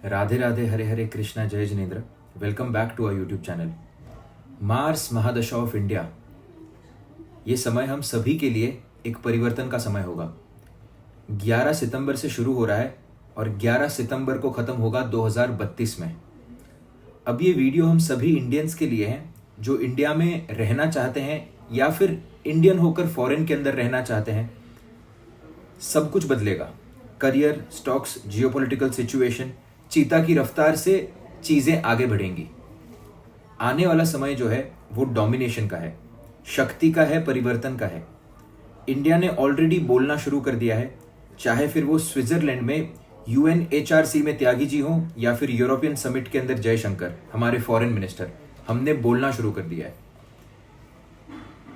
राधे राधे, हरे हरे कृष्णा, जय Jinendra. Welcome back to our YouTube channel. Mars महादशा of India, ये समय हम सभी के लिए एक परिवर्तन का समय होगा। 11 सितंबर से शुरू हो रहा है और 11 सितंबर को ख़त्म होगा 2032 में। अब ये वीडियो हम सभी इंडियंस के लिए है जो इंडिया में रहना चाहते हैं या फिर इंडियन होकर फॉरेन के अंदर रहना चाहते हैं। सब कुछ बदलेगा। करियर, स्टॉक्स, जियोपॉलिटिकल सिचुएशन, चीता की रफ्तार से चीज़ें आगे बढ़ेंगी। आने वाला समय जो है वो डोमिनेशन का है, शक्ति का है, परिवर्तन का है। इंडिया ने ऑलरेडी बोलना शुरू कर दिया है, चाहे फिर वो स्विट्जरलैंड में UNHRC में त्यागी जी हों या फिर यूरोपियन समिट के अंदर जयशंकर हमारे फॉरेन मिनिस्टर, हमने बोलना शुरू कर दिया है।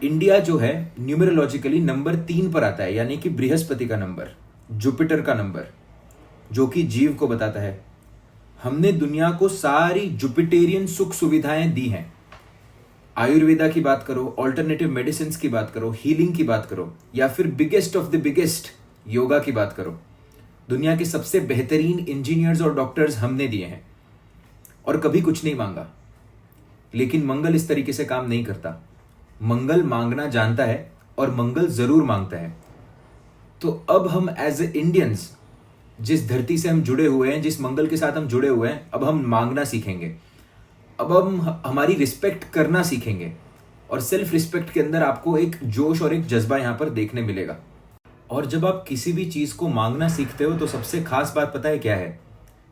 इंडिया जो है न्यूमरोलॉजिकली नंबर 3 पर आता है, यानी कि बृहस्पति का नंबर, जुपिटर का नंबर, जो कि जीव को बताता है। हमने दुनिया को सारी जुपिटेरियन सुख सुविधाएं दी हैं। आयुर्वेदा की बात करो, ऑल्टरनेटिव मेडिसिन की बात करो, हीलिंग की बात करो, या फिर biggest of the biggest yoga की बात करो। दुनिया के सबसे बेहतरीन इंजीनियर्स और डॉक्टर्स हमने दिए हैं और कभी कुछ नहीं मांगा। लेकिन मंगल इस तरीके से काम नहीं करता। मंगल मांगना जानता है और मंगल जरूर मांगता है। तो अब हम एज ए इंडियंस, जिस धरती से हम जुड़े हुए हैं, जिस मंगल के साथ हम जुड़े हुए हैं, अब हम मांगना सीखेंगे। अब हम हमारी रिस्पेक्ट करना सीखेंगे और सेल्फ रिस्पेक्ट के अंदर आपको एक जोश और एक जज्बा यहां पर देखने मिलेगा। और जब आप किसी भी चीज को मांगना सीखते हो तो सबसे खास बात पता है क्या है?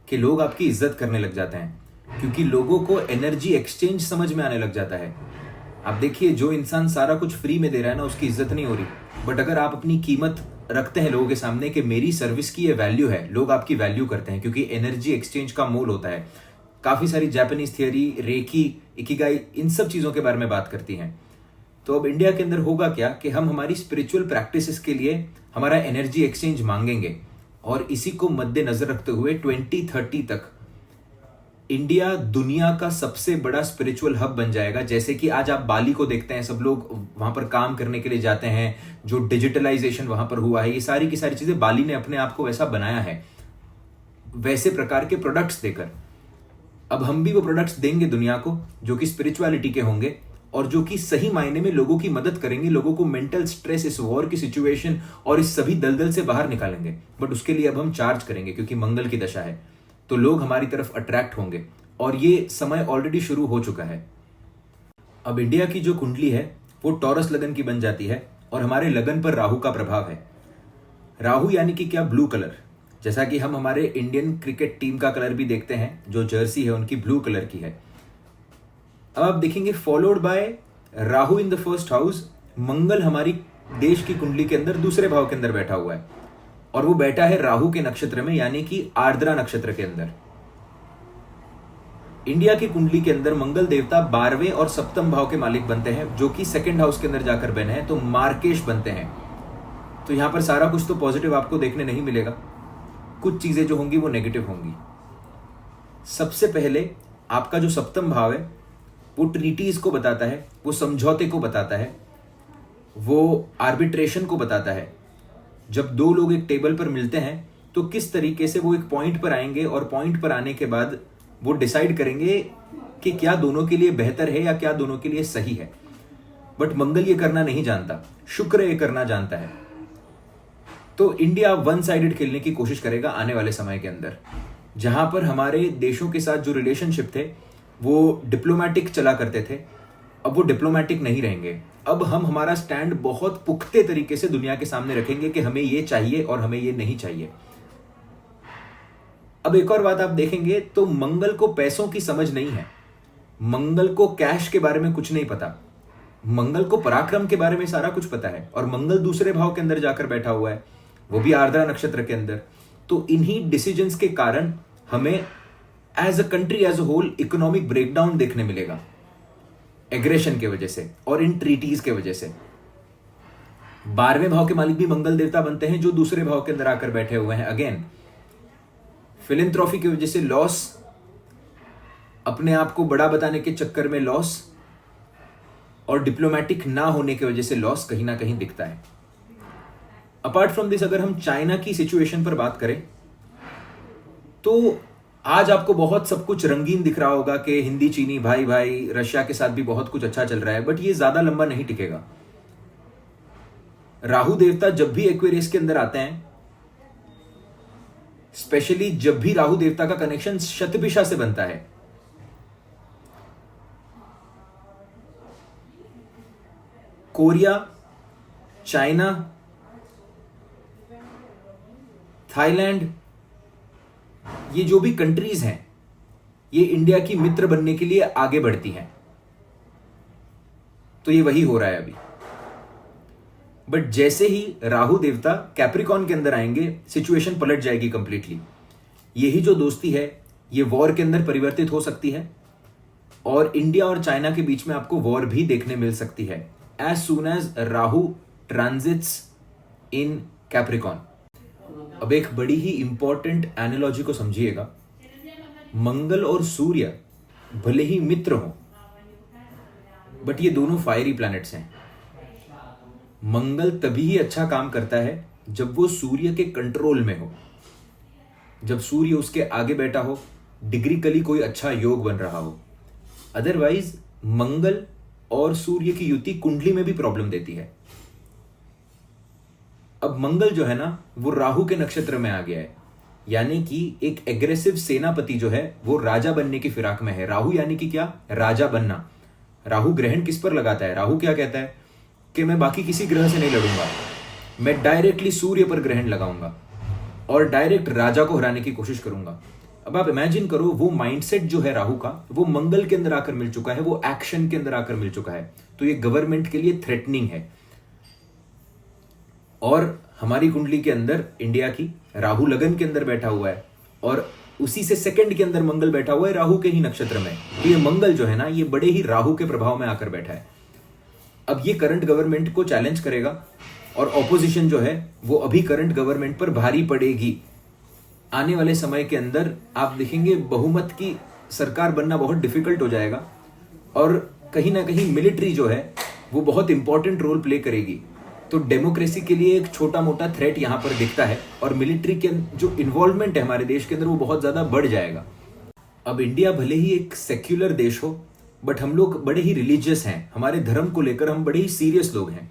कि लोग आपकी इज्जत करने लग जाते हैं, क्योंकि लोगों को एनर्जी एक्सचेंज समझ में आने लग जाता है। आप देखिए, जो इंसान सारा कुछ फ्री में दे रहा है ना, उसकी इज्जत नहीं हो रही। बट अगर आप अपनी कीमत रखते हैं लोगों के सामने कि मेरी सर्विस की ये वैल्यू है, लोग आपकी वैल्यू करते हैं, क्योंकि एनर्जी एक्सचेंज का मोल होता है। काफी सारी जापानीज थियरी, रेकी, इकिगाई, इन सब चीजों के बारे में बात करती हैं। तो अब इंडिया के अंदर होगा क्या कि हम हमारी स्पिरिचुअल प्रैक्टिसेस के लिए हमारा एनर्जी एक्सचेंज मांगेंगे। और इसी को मद्देनजर रखते हुए 2030 तक इंडिया दुनिया का सबसे बड़ा स्पिरिचुअल हब बन जाएगा। जैसे कि आज आप बाली को देखते हैं, सब लोग वहां पर काम करने के लिए जाते हैं। जो डिजिटलाइजेशन वहां पर हुआ है, ये सारी की सारी चीजें बाली ने अपने आप को वैसा बनाया है, वैसे प्रकार के प्रोडक्ट्स देकर। अब हम भी वो प्रोडक्ट्स देंगे दुनिया को जो कि स्पिरिचुअलिटी के होंगे और जो कि सही मायने में लोगों की मदद करेंगे, लोगों को मेंटल स्ट्रेस, इस वॉर की सिचुएशन और इस सभी दलदल से बाहर निकालेंगे। बट उसके लिए अब हम चार्ज करेंगे, क्योंकि मंगल की दशा है, तो लोग हमारी तरफ अट्रैक्ट होंगे और ये समय ऑलरेडी शुरू हो चुका है। अब इंडिया की जो कुंडली है वो टॉरस लगन की बन जाती है और हमारे लगन पर राहु का प्रभाव है। राहु यानी कि क्या? Blue colour. जैसा कि हम हमारे इंडियन क्रिकेट टीम का कलर भी देखते हैं, जो जर्सी है उनकी ब्लू कलर की है। अब आप देखेंगे followed by Rahu in the first house. Mangal हमारी देश की कुंडली के अंदर दूसरे भाव के अंदर बैठा हुआ है और वो बैठा है राहु के नक्षत्र में, यानी कि आर्द्रा नक्षत्र के अंदर। इंडिया की कुंडली के अंदर मंगल देवता 12वें और 7वें भाव के मालिक बनते हैं, जो कि सेकंड हाउस के अंदर जाकर बने हैं, तो मार्केश बनते हैं। तो यहां पर सारा कुछ तो पॉजिटिव आपको देखने नहीं मिलेगा, कुछ चीजें जो होंगी वो नेगेटिव होंगी। सबसे पहले आपका जो 7वां भाव है वो ट्रीटीज को बताता है, वो समझौते को बताता है, वो आर्बिट्रेशन को बताता है। जब दो लोग एक टेबल पर मिलते हैं तो किस तरीके से वो एक पॉइंट पर आएंगे और पॉइंट पर आने के बाद वो डिसाइड करेंगे कि क्या दोनों के लिए बेहतर है या क्या दोनों के लिए सही है। बट मंगल ये करना नहीं जानता, शुक्र ये करना जानता है। तो इंडिया वन साइडेड खेलने की कोशिश करेगा आने वाले समय के अंदर। जहां पर हमारे देशों के साथ जो रिलेशनशिप थे वो डिप्लोमेटिक चला करते थे, अब वो डिप्लोमेटिक नहीं रहेंगे। अब हम हमारा स्टैंड बहुत पुख्ते तरीके से दुनिया के सामने रखेंगे कि हमें ये चाहिए और हमें ये नहीं चाहिए। अब एक और बात आप देखेंगे तो मंगल को पैसों की समझ नहीं है, मंगल को कैश के बारे में कुछ नहीं पता, मंगल को पराक्रम के बारे में सारा कुछ पता है। और मंगल दूसरे भाव के अंदर जाकर बैठा हुआ है, वो भी आर्द्रा नक्षत्र के अंदर। तो इन्हीं डिसीजंस के कारण हमें as a country, as a whole economic breakdown देखने मिलेगा, एग्रेशन के वजह से और इन ट्रीटीज के वजह से। 12वें भाव के मालिक भी मंगल देवता बनते हैं, जो दूसरे भाव के अंदर आकर बैठे हुए हैं। अगेन फिलैंथ्रोफी की वजह से लॉस, अपने आप को बड़ा बताने के चक्कर में लॉस, और डिप्लोमेटिक ना होने की वजह से लॉस कहीं ना कहीं दिखता है। अपार्ट फ्रॉम दिस, अगर हम चाइना की सिचुएशन पर बात करें तो आज आपको बहुत सब कुछ रंगीन दिख रहा होगा कि हिंदी चीनी भाई भाई, रशिया के साथ भी बहुत कुछ अच्छा चल रहा है, बट ये ज्यादा लंबा नहीं टिकेगा। राहु देवता जब भी एक्वेरियस के अंदर आते हैं, स्पेशली जब भी राहु देवता का कनेक्शन शतभिषा से बनता है, कोरिया, चाइना, थाईलैंड, ये जो भी कंट्रीज हैं, ये इंडिया की मित्र बनने के लिए आगे बढ़ती हैं। तो ये वही हो रहा है अभी। बट जैसे ही राहु देवता कैप्रिकॉन के अंदर आएंगे, सिचुएशन पलट जाएगी कंप्लीटली। यही जो दोस्ती है ये वॉर के अंदर परिवर्तित हो सकती है, और इंडिया और चाइना के बीच में आपको वॉर भी देखने मिल सकती है as soon as Rahu transits in Capricorn. अब एक बड़ी ही इंपॉर्टेंट एनालॉजी को समझिएगा। मंगल और सूर्य भले ही मित्र हों, बट ये दोनों फायरी प्लैनेट्स हैं। मंगल तभी ही अच्छा काम करता है जब वो सूर्य के कंट्रोल में हो, जब सूर्य उसके आगे बैठा हो, डिग्रिकली कोई अच्छा योग बन रहा हो। अदरवाइज मंगल और सूर्य की युति कुंडली में भी प्रॉब्लम देती है। अब मंगल जो है ना वो राहु के नक्षत्र में आ गया है, यानी कि एक एग्रेसिव सेनापति जो है वो राजा बनने की फिराक में है। राहु यानी कि क्या? राजा बनना। राहु ग्रहण किस पर लगाता है? राहु क्या कहता है कि मैं बाकी किसी ग्रह से नहीं लड़ूंगा, मैं डायरेक्टली सूर्य पर ग्रहण लगाऊंगा और डायरेक्ट राजा को हराने की कोशिश करूंगा। अब आप इमेजिन करो, वो माइंडसेट जो है राहु का, वो मंगल के अंदर आकर मिल चुका है, वो एक्शन के अंदर आकर मिल चुका है। तो ये गवर्नमेंट के लिए थ्रेटनिंग है। और हमारी कुंडली के अंदर इंडिया की राहु लगन के अंदर बैठा हुआ है, और उसी से सेकंड के अंदर मंगल बैठा हुआ है राहु के ही नक्षत्र में। तो ये मंगल जो है ना, ये बड़े ही राहु के प्रभाव में आकर बैठा है। अब ये करंट गवर्नमेंट को चैलेंज करेगा, और ऑपोजिशन जो है वो अभी करंट गवर्नमेंट पर भारी पड़ेगी। आने वाले समय के अंदर आप देखेंगे बहुमत की सरकार बनना बहुत डिफिकल्ट हो जाएगा, और कहीं ना कहीं मिलिट्री जो है वो बहुत इंपॉर्टेंट रोल प्ले करेगी। तो डेमोक्रेसी के लिए एक छोटा मोटा थ्रेट यहां पर दिखता है, और मिलिट्री के जो इन्वॉल्वमेंट है हमारे देश के अंदर वो बहुत ज्यादा बढ़ जाएगा। अब इंडिया भले ही एक सेक्युलर देश हो, बट हम लोग बड़े ही रिलीजियस हैं, हमारे धर्म को लेकर हम बड़े ही सीरियस लोग हैं।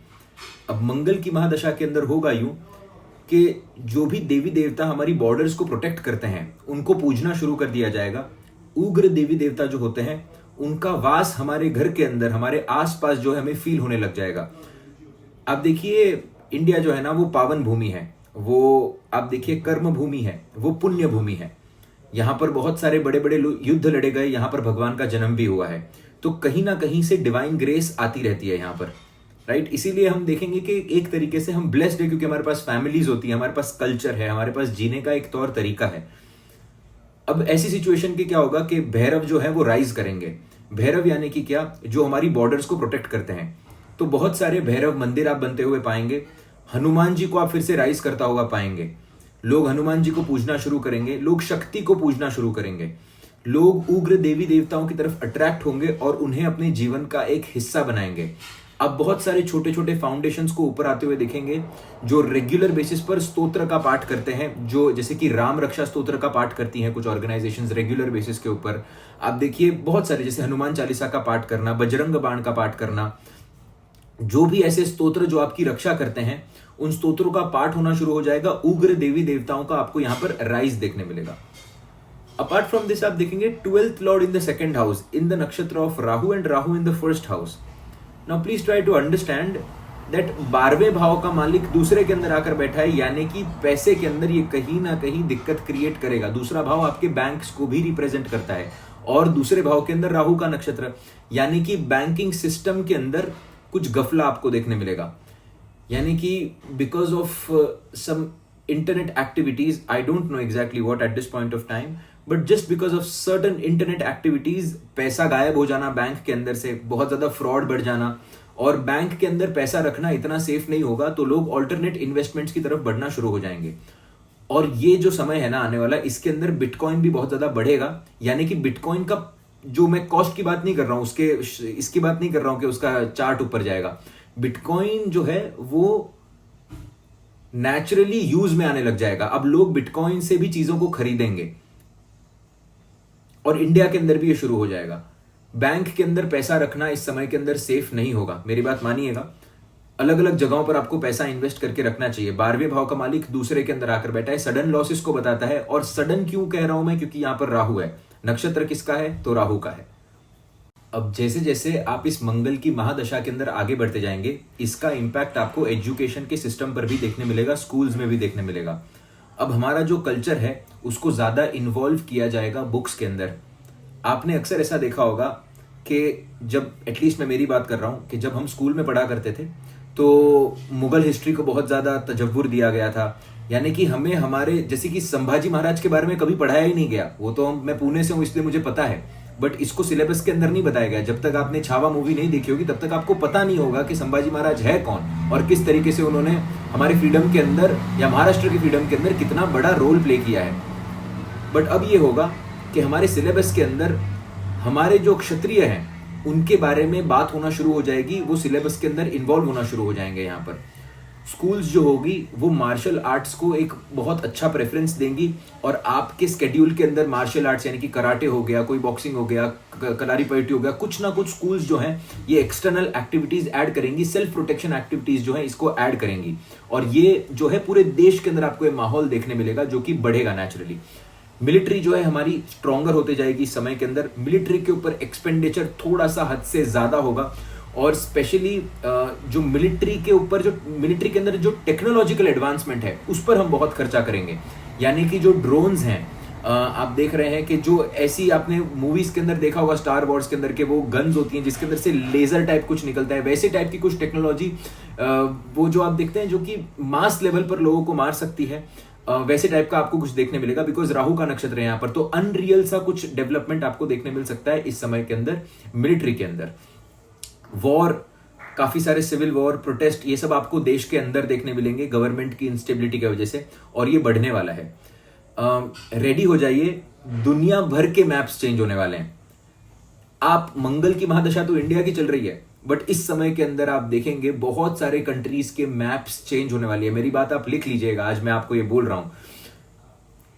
अब मंगल की महादशा के अंदर होगा यूं कि जो भी देवी देवता हमारी बॉर्डर्स को प्रोटेक्ट करते हैं उनको पूजना शुरू कर दिया जाएगा। उग्र देवी देवता जो होते हैं उनका वास हमारे घर के अंदर, हमारे आसपास जो है हमें फील होने लग जाएगा। आप देखिए इंडिया जो है ना वो पावन भूमि है, वो आप देखिए कर्म भूमि है, वो पुण्य भूमि है। यहाँ पर बहुत सारे बड़े बड़े युद्ध लड़े गए, यहाँ पर भगवान का जन्म भी हुआ है। तो कहीं ना कहीं से डिवाइन ग्रेस आती रहती है यहाँ पर, राइट। इसीलिए हम देखेंगे कि एक तरीके से हम ब्लेस्ड है, क्योंकि हमारे पास फैमिलीज होती है, हमारे पास कल्चर है, हमारे पास जीने का एक तौर तरीका है। अब ऐसी सिचुएशन के क्या होगा कि भैरव जो है वो राइज करेंगे। भैरव यानी कि क्या? जो हमारी बॉर्डर्स को प्रोटेक्ट करते हैं। तो बहुत सारे भैरव मंदिर आप बनते हुए पाएंगे। हनुमान जी को आप फिर से राइज करता हुआ पाएंगे। लोग हनुमान जी को पूजना शुरू करेंगे, लोग शक्ति को पूजना शुरू करेंगे, लोग उग्र देवी देवताओं की तरफ अट्रैक्ट होंगे और उन्हें अपने जीवन का एक हिस्सा बनाएंगे। आप बहुत सारे छोटे छोटे फाउंडेशंस को ऊपर आते हुए देखेंगे जो रेगुलर बेसिस पर स्तोत्र का पाठ करते हैं, जो जैसे कि राम रक्षा स्तोत्र का पाठ करती हैं कुछ ऑर्गेनाइजेशंस रेगुलर बेसिस के ऊपर। आप देखिए बहुत सारे, जैसे हनुमान चालीसा का पाठ करना, बजरंग बाण का पाठ करना, जो भी ऐसे स्तोत्र जो आपकी रक्षा करते हैं उन स्तोत्रों का पाठ होना शुरू हो जाएगा। उग्र देवी देवताओं का आपको यहां पर राइज देखने मिलेगा। अपार्ट फ्रॉम दिस आप देखेंगे 12th lord in the second house in the nakshatra of Rahu and Rahu in the first house. Now please try to understand that 12वें भाव का मालिक दूसरे के अंदर आकर बैठा है, यानी कि पैसे के अंदर ये कहीं ना कहीं दिक्कत क्रिएट करेगा। दूसरा भाव आपके बैंक्स को भी रिप्रेजेंट करता है, और दूसरे भाव के अंदर राहु का नक्षत्र, यानी कि बैंकिंग सिस्टम के अंदर कुछ गफला आपको देखने मिलेगा। यानी कि because of some internet activities, I don't know exactly what at this point of time, but just because of certain internet activities पैसा गायब हो जाना बैंक के अंदर से, बहुत ज्यादा फ्रॉड बढ़ जाना, और बैंक के अंदर पैसा रखना इतना सेफ नहीं होगा, तो लोग ऑल्टरनेट इन्वेस्टमेंट्स की तरफ बढ़ना शुरू हो जाएंगे। और ये जो समय है ना आने वाला, इसके अंदर बिटकॉइन भी बहुत ज्यादा बढ़ेगा। यानी कि बिटकॉइन का जो, मैं कॉस्ट की बात नहीं कर रहा हूं, उसके इसकी बात नहीं कर रहा हूं कि उसका चार्ट ऊपर जाएगा। बिटकॉइन जो है वो नेचुरली यूज में आने लग जाएगा। अब लोग बिटकॉइन से भी चीजों को खरीदेंगे। और इंडिया के अंदर भी ये शुरू हो जाएगा। बैंक के अंदर पैसा रखना इस समय के अंदर सेफ नहीं होगा, मेरी बात मानिएगा। अलग अलग जगहों पर आपको पैसा इन्वेस्ट करके रखना चाहिए। 12वें भाव का मालिक दूसरे के अंदर आकर बैठा है, सडन लॉसेस को बताता है। और सडन क्यों कह रहा हूं मैं, क्योंकि यहां पर राहु है। नक्षत्र किसका है, तो राहु का है। अब जैसे जैसे आप इस मंगल की महादशा के अंदर आगे बढ़ते जाएंगे, इसका इंपैक्ट आपको एजुकेशन के सिस्टम पर भी देखने मिलेगा, स्कूल्स में भी देखने मिलेगा। अब हमारा जो कल्चर है उसको ज्यादा इन्वॉल्व किया जाएगा बुक्स के अंदर। आपने अक्सर ऐसा देखा होगा कि जब, एटलीस्ट मैं मेरी बात कर रहा हूं, कि जब हम स्कूल में पढ़ा करते थे तो मुगल हिस्ट्री को बहुत ज्यादा तजव्वुर दिया गया था। यानी कि हमें हमारे, जैसे कि संभाजी महाराज के बारे में कभी पढ़ाया ही नहीं गया। वो तो मैं पुणे से हूं इसलिए मुझे पता है, बट इसको सिलेबस के अंदर नहीं बताया गया। जब तक आपने छावा मूवी नहीं देखी होगी तब तक आपको पता नहीं होगा कि संभाजी महाराज है कौन और किस तरीके से उन्होंने हमारे फ्रीडम के अंदर या महाराष्ट्र की फ्रीडम के अंदर कितना बड़ा रोल प्ले किया है। बट अब ये होगा कि हमारे सिलेबस के अंदर हमारे जो क्षत्रिय हैं उनके बारे में बात होना शुरू हो जाएगी, वो सिलेबस के अंदर इन्वॉल्व होना शुरू हो जाएंगे। यहाँ पर स्कूल्स जो होगी वो मार्शल आर्ट्स को एक बहुत अच्छा प्रेफरेंस देंगी और आपके स्केड्यूल के अंदर मार्शल आर्ट्स यानी कि कराटे हो गया, कोई बॉक्सिंग हो गया, कलारी पयटी हो गया, कुछ ना कुछ स्कूल्स जो हैं ये एक्सटर्नल एक्टिविटीज ऐड करेंगी, सेल्फ प्रोटेक्शन एक्टिविटीज जो है इसको ऐड करेंगी। और ये जो है पूरे देश के अंदर आपको ये माहौल देखने मिलेगा जो कि बढ़ेगा नेचुरली। मिलिट्री जो है हमारी स्ट्रॉन्गर होते जाएगी इस समय के अंदर। मिलिट्री के ऊपर एक्सपेंडिचर थोड़ा सा हद से ज्यादा होगा और स्पेशली जो मिलिट्री के ऊपर, जो मिलिट्री के अंदर जो टेक्नोलॉजिकल एडवांसमेंट है उस पर हम बहुत खर्चा करेंगे। यानी कि जो ड्रोन्स हैं, आप देख रहे हैं कि जो ऐसी आपने मूवीज के अंदर देखा होगा स्टार वॉर्स के अंदर के वो गन्स होती हैं जिसके अंदर से लेजर टाइप कुछ निकलता है, वैसे टाइप की कुछ टेक्नोलॉजी वो जो आप देखते हैं जो कि मास लेवल पर लोगों को मार सकती है, वैसे टाइप का आपको कुछ देखने मिलेगा। बिकॉज राहु का नक्षत्र है यहाँ पर, तो अनरियल सा कुछ डेवलपमेंट आपको देखने मिल सकता है इस समय के अंदर मिलिट्री के अंदर। वॉर, काफी सारे सिविल वॉर, प्रोटेस्ट, ये सब आपको देश के अंदर देखने मिलेंगे गवर्नमेंट की इंस्टेबिलिटी की वजह से, और ये बढ़ने वाला है। रेडी हो जाइए, दुनिया भर के मैप्स चेंज होने वाले हैं। आप, मंगल की महादशा तो इंडिया की चल रही है, बट इस समय के अंदर आप देखेंगे बहुत सारे कंट्रीज के मैप्स चेंज होने वाली है। मेरी बात आप लिख लीजिएगा, आज मैं आपको ये बोल रहा हूं,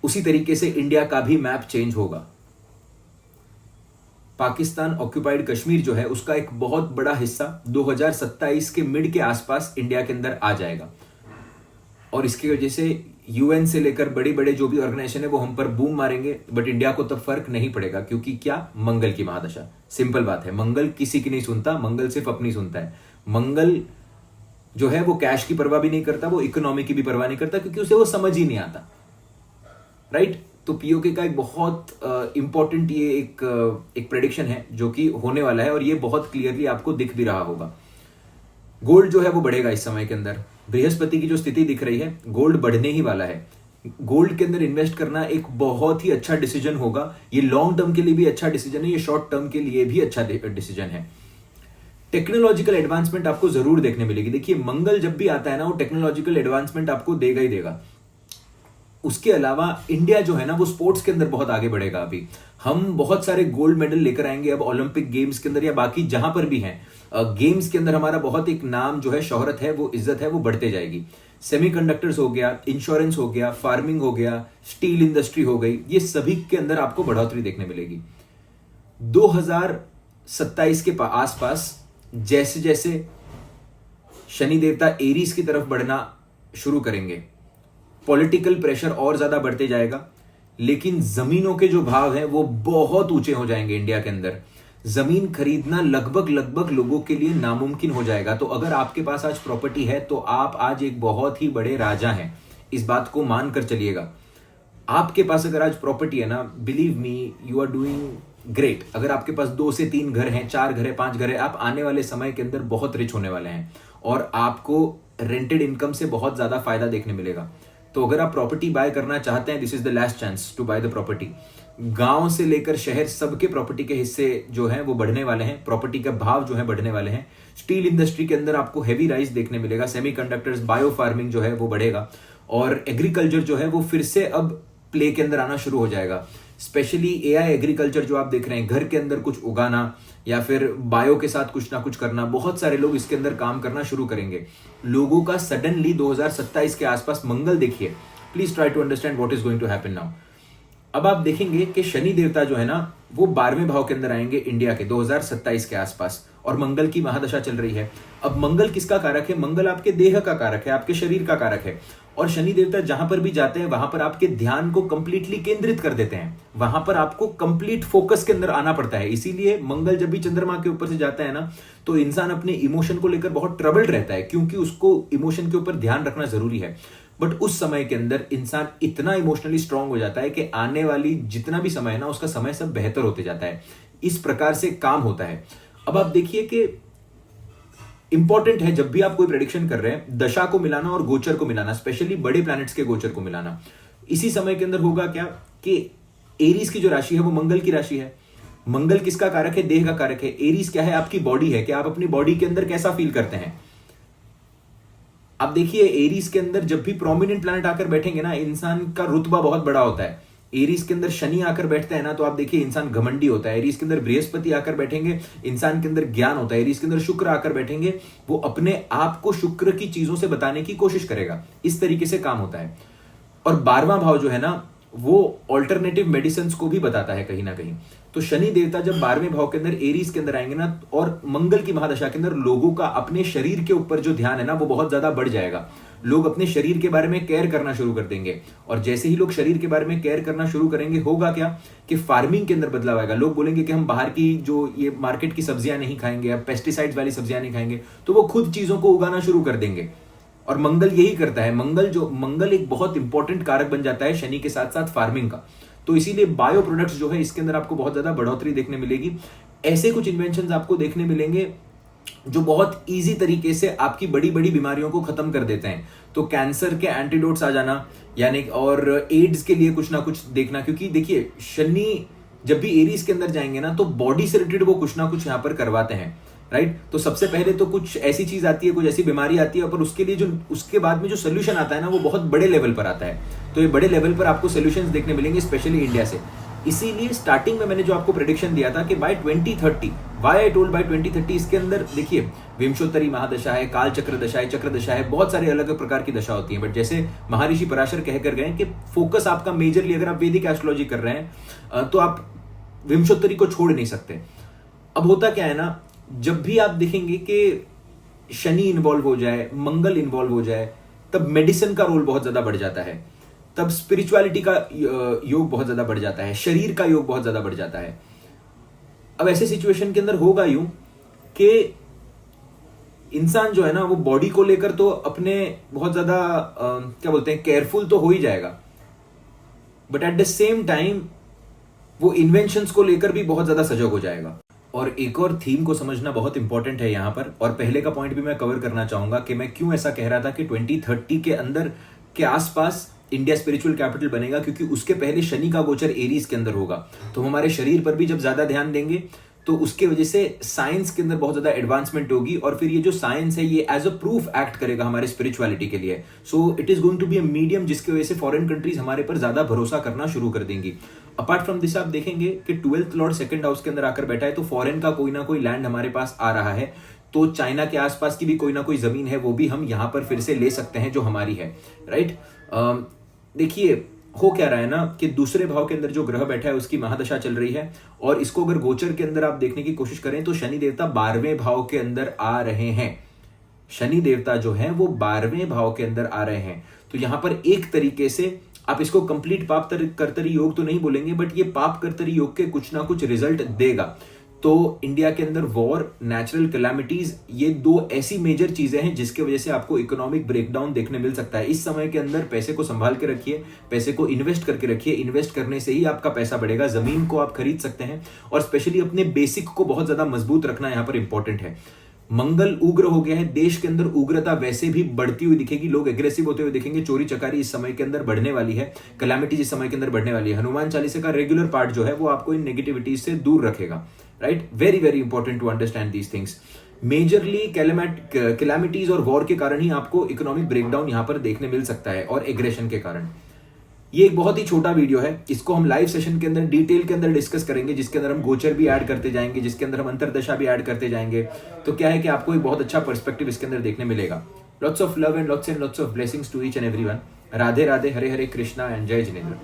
उसी तरीके से इंडिया का भी मैप चेंज होगा। पाकिस्तान ऑक्यूपाइड कश्मीर जो है उसका एक बहुत बड़ा हिस्सा 2027 के मिड के आसपास इंडिया के अंदर आ जाएगा, और इसकी वजह से यूएन से लेकर बड़े बड़े जो भी ऑर्गेनाइजेशन है वो हम पर बूम मारेंगे, बट इंडिया को तब फर्क नहीं पड़ेगा। क्योंकि क्या, मंगल की महादशा, सिंपल बात है। मंगल किसी की नहीं सुनता, मंगल सिर्फ अपनी सुनता है। मंगल जो है वो कैश की परवाह भी नहीं करता, वो इकोनॉमी की भी परवाह नहीं करता, क्योंकि उसे वो समझ ही नहीं आता, राइट। तो पीओके का एक बहुत इंपॉर्टेंट ये एक प्रेडिक्शन है जो कि होने वाला है, और ये बहुत क्लियरली आपको दिख भी रहा होगा। गोल्ड जो है वो बढ़ेगा इस समय के अंदर। बृहस्पति की जो स्थिति दिख रही है, गोल्ड बढ़ने ही वाला है। गोल्ड के अंदर इन्वेस्ट करना एक बहुत ही अच्छा डिसीजन होगा। ये लॉन्ग टर्म के लिए भी अच्छा डिसीजन है, ये शॉर्ट टर्म के लिए भी अच्छा डिसीजन है। टेक्नोलॉजिकल एडवांसमेंट आपको जरूर देखने मिलेगी। देखिए, मंगल जब भी आता है ना, वो टेक्नोलॉजिकल एडवांसमेंट आपको देगा ही देगा। उसके अलावा इंडिया जो है ना वो स्पोर्ट्स के अंदर बहुत आगे बढ़ेगा। अभी हम बहुत सारे गोल्ड मेडल लेकर आएंगे अब ओलंपिक गेम्स के अंदर या बाकी जहां पर भी हैं गेम्स के अंदर। हमारा बहुत एक नाम जो है, शोहरत है, वो इज्जत है, वो बढ़ते जाएगी। सेमीकंडक्टर्स हो गया, इंश्योरेंस हो गया, फार्मिंग हो गया, स्टील इंडस्ट्री हो गई, ये सभी के अंदर आपको बढ़ोतरी देखने मिलेगी। 2027 के आसपास जैसे जैसे शनि देवता एरीज की तरफ बढ़ना शुरू करेंगे, पॉलिटिकल प्रेशर और ज्यादा बढ़ते जाएगा, लेकिन जमीनों के जो भाव हैं वो बहुत ऊंचे हो जाएंगे इंडिया के अंदर। जमीन खरीदना लगभग लोगों के लिए नामुमकिन हो जाएगा। तो अगर आपके पास आज प्रॉपर्टी है तो आप आज एक बहुत ही बड़े राजा हैं, इस बात को मान कर चलिएगा। आपके पास अगर आज प्रॉपर्टी है ना, believe me, you are doing great. अगर आपके पास 2 से 3 घर हैं, 4 घर है, 5 घर है, आप आने वाले समय के अंदर बहुत रिच होने वाले हैं और आपको रेंटेड इनकम से बहुत ज्यादा फायदा देखने मिलेगा। तो अगर आप प्रॉपर्टी बाय करना चाहते हैं, this is the last chance to buy the property. गांव से लेकर शहर सबके प्रॉपर्टी के हिस्से जो हैं वो बढ़ने वाले हैं, प्रॉपर्टी का भाव जो है बढ़ने वाले हैं। स्टील इंडस्ट्री के अंदर आपको हेवी राइज देखने मिलेगा, सेमीकंडक्टर्स, बायो फार्मिंग जो है वो बढ़ेगा, और एग्रीकल्चर जो है वो फिर से अब प्ले के अंदर आना शुरू हो जाएगा। स्पेशली एआई एग्रीकल्चर जो आप देख रहे हैं, घर के अंदर कुछ उगाना या फिर बायो के साथ कुछ ना कुछ करना, बहुत सारे लोग इसके अंदर काम करना शुरू करेंगे। लोगों का सडनली 2027 के आसपास मंगल देखिए, please try to understand what is going to happen now. अब आप देखेंगे कि शनि देवता जो है ना वो 12वें भाव के अंदर आएंगे इंडिया के 2027 के आसपास, और मंगल की महादशा चल रही है। अब मंगल किसका कारक है? मंगल आपके देह का कारक है, आपके शरीर का कारक है। और शनि देवता जहां पर भी जाते हैं वहां पर आपके ध्यान को कंप्लीटली केंद्रित कर देते हैं, वहां पर आपको कंप्लीट फोकस के अंदर आना पड़ता है। इसीलिए मंगल जब भी चंद्रमा के ऊपर से जाता है ना तो इंसान अपने इमोशन को लेकर बहुत ट्रबल्ड रहता है, क्योंकि उसको इमोशन के ऊपर ध्यान रखना जरूरी है। बट उस समय के अंदर इंसान इतना इमोशनली स्ट्रांग हो जाता है कि आने वाली जितना भी समय है ना उसका समय सब बेहतर होते जाता है। इस प्रकार से काम होता है। अब आप देखिए कि इंपॉर्टेंट है जब भी आप कोई प्रेडिक्शन कर रहे हैं, दशा को मिलाना और गोचर को मिलाना, स्पेशली बड़े प्लैनेट्स के गोचर को मिलाना। इसी समय के अंदर होगा क्या कि एरीज की जो राशि है वो मंगल की राशि है। मंगल किसका कारक है? देह का कारक है। एरीज क्या है? आपकी बॉडी है कि आप अपनी बॉडी के अंदर कैसा फील करते हैं। अब देखिए एरीज के अंदर जब भी प्रोमिनेंट प्लैनेट आकर बैठेंगे ना, इंसान का रुतबा बहुत बड़ा होता है। एरीज के अंदर शनि आकर बैठते हैं ना तो आप देखिए इंसान घमंडी होता है। एरीज के अंदर बृहस्पति आकर बैठेंगे, इंसान के अंदर ज्ञान होता है। एरीज के अंदर शुक्र आकर बैठेंगे, वो अपने आप को शुक्र की चीजों से बताने की कोशिश करेगा। इस तरीके से काम होता है। और 12वां भाव जो है ना वो ऑल्टरनेटिव मेडिसिन को भी बताता है कहीं ना कहीं। तो शनि देवता जब 12वें भाव के अंदर एरीज के अंदर आएंगे ना, और मंगल की महादशा के अंदर लोगों का अपने शरीर के ऊपर जो ध्यान है ना वो बहुत ज्यादा बढ़ जाएगा। लोग अपने शरीर के बारे में केयर करना शुरू कर देंगे। और जैसे ही लोग शरीर के बारे में केयर करना शुरू करेंगे, होगा क्या कि फार्मिंग के अंदर बदलाव आएगा। लोग बोलेंगे कि हम बाहर की जो ये मार्केट की सब्जियां नहीं खाएंगे, अब पेस्टिसाइड्स वाली सब्जियां नहीं खाएंगे, तो वो खुद चीजों को उगाना शुरू कर देंगे। और मंगल यही करता है। मंगल एक बहुत इंपॉर्टेंट कारक बन जाता है शनि के साथ साथ फार्मिंग का। तो इसीलिए बायो प्रोडक्ट्स जो है इसके अंदर आपको बहुत ज्यादा बढ़ोतरी देखने मिलेगी। ऐसे कुछ इन्वेंशंस आपको देखने मिलेंगे जो बहुत इजी तरीके से आपकी बड़ी बड़ी बीमारियों को खत्म कर देते हैं। तो कैंसर के एंटीडोट्स आ जाना, यानी और एड्स के लिए कुछ ना कुछ देखना, क्योंकि देखिए शनि जब भी एरीज के अंदर जाएंगे ना तो बॉडी से रिलेटेड वो कुछ ना कुछ यहां पर करवाते हैं, राइट। तो सबसे पहले तो कुछ ऐसी चीज आती है, कुछ ऐसी बीमारी आती है, पर उसके लिए जो उसके बाद में जो सोल्यूशन आता है ना वो बहुत बड़े लेवल पर आता है। तो ये बड़े लेवल पर आपको सोल्यूशंस देखने मिलेंगे स्पेशली इंडिया से। इसीलिए स्टार्टिंग में मैंने जो आपको प्रेडिक्शन दिया था कि by 2030, why I told by 2030, इसके अंदर देखिए विंशोत्तरी महादशा है, काल चक्र दशा है, चक्र दशा है, बहुत सारे अलग अलग प्रकार की दशा होती है। बट जैसे महर्षि पराशर कहकर गए कि फोकस आपका मेजरली, अगर आप वैदिक एस्ट्रोलॉजी कर रहे हैं तो आप विंशोत्तरी को छोड़ नहीं सकते। अब होता क्या है ना, जब भी आप देखेंगे कि शनि इन्वॉल्व हो जाए, मंगल इन्वॉल्व हो जाए, तब मेडिसिन का रोल बहुत ज्यादा बढ़ जाता है, तब स्पिरिचुअलिटी का योग बहुत ज्यादा बढ़ जाता है, शरीर का योग बहुत ज्यादा बढ़ जाता है। अब ऐसे सिचुएशन के अंदर होगा यूं कि इंसान जो है ना वो बॉडी को लेकर तो अपने बहुत ज्यादा क्या बोलते हैं, केयरफुल तो हो ही जाएगा, but at the same time वो इन्वेंशंस को लेकर भी बहुत ज्यादा सजग हो जाएगा। और एक और थीम को समझना बहुत इंपॉर्टेंट है यहां पर, और पहले का पॉइंट भी मैं कवर करना चाहूंगा कि मैं क्यों ऐसा कह रहा था कि 2030 के अंदर के आसपास इंडिया स्पिरिचुअल कैपिटल बनेगा, क्योंकि उसके पहले शनि का गोचर एरीज के अंदर होगा। तो हमारे शरीर पर भी जब ज्यादा ध्यान देंगे तो उसके वजह से साइंस के अंदर बहुत ज्यादा एडवांसमेंट होगी, और फिर ये जो साइंस है ये एज अ प्रूफ एक्ट करेगा हमारे स्पिरिचुअलिटी के लिए। So it is going to be a medium जिसकी वजह से फॉरेन कंट्रीज हमारे पर ज्यादा भरोसा करना शुरू कर देंगी। अपार्ट फ्रॉम दिस आप देखेंगे कि 12th लॉर्ड सेकंड हाउस के अंदर आकर बैठा है, तो फॉरेन का कोई ना कोई लैंड हमारे पास आ रहा है। तो चाइना के आसपास की भी कोई ना कोई जमीन है, वो भी हम यहां पर फिर से ले सकते हैं जो हमारी है, राइट। देखिए हो क्या रहा है ना कि दूसरे भाव के अंदर जो ग्रह बैठा है उसकी महादशा चल रही है, और इसको अगर गोचर के अंदर आप देखने की कोशिश करें तो शनि देवता 12वें भाव के अंदर आ रहे हैं। शनि देवता जो है वो 12वें भाव के अंदर आ रहे हैं। तो यहां पर एक तरीके से आप इसको कंप्लीट पाप कर्तरी योग तो नहीं बोलेंगे, बट ये पाप कर्तरी योग के कुछ ना कुछ रिजल्ट देगा। तो इंडिया के अंदर वॉर, नेचुरल कैलामिटीज, ये दो ऐसी मेजर चीजें हैं जिसके वजह से आपको इकोनॉमिक ब्रेकडाउन देखने मिल सकता है। इस समय के अंदर पैसे को संभाल के रखिए, पैसे को इन्वेस्ट करके रखिए। इन्वेस्ट करने से ही आपका पैसा बढ़ेगा। जमीन को आप खरीद सकते हैं, और स्पेशली अपने बेसिक को बहुत ज्यादा मजबूत रखना यहां पर इंपॉर्टेंट है। मंगल उग्र हो गया है, देश के अंदर उग्रता वैसे भी बढ़ती हुई दिखेगी, लोग एग्रेसिव होते हुए दिखेंगे। चोरी चकारी इस समय के अंदर बढ़ने वाली है, कैलामिटीज इस समय के अंदर बढ़ने वाली है। हनुमान चालीसा का रेगुलर पार्ट जो है वो आपको इन नेगेटिविटीज से दूर रखेगा, right. Very very important to understand these things. Majorly calamities और वॉर के कारण ही आपको इकोनॉमिक ब्रेकडाउन यहां पर देखने मिल सकता है, और एग्रेशन के कारण। ये एक बहुत ही छोटा वीडियो है, इसको हम लाइव सेशन के अंदर डिटेल के अंदर डिस्कस करेंगे, जिसके अंदर हम गोचर भी ऐड करते जाएंगे, जिसके अंदर हम अंतरदशा भी ऐड करते जाएंगे। तो क्या है कि आपको एक बहुत अच्छा पर्सपेक्टिव इसके अंदर देखने मिलेगा। Lots of love and lots of blessings to each and everyone. Radhe Radhe, Hare Hare Krishna and जय जिनेंद्र।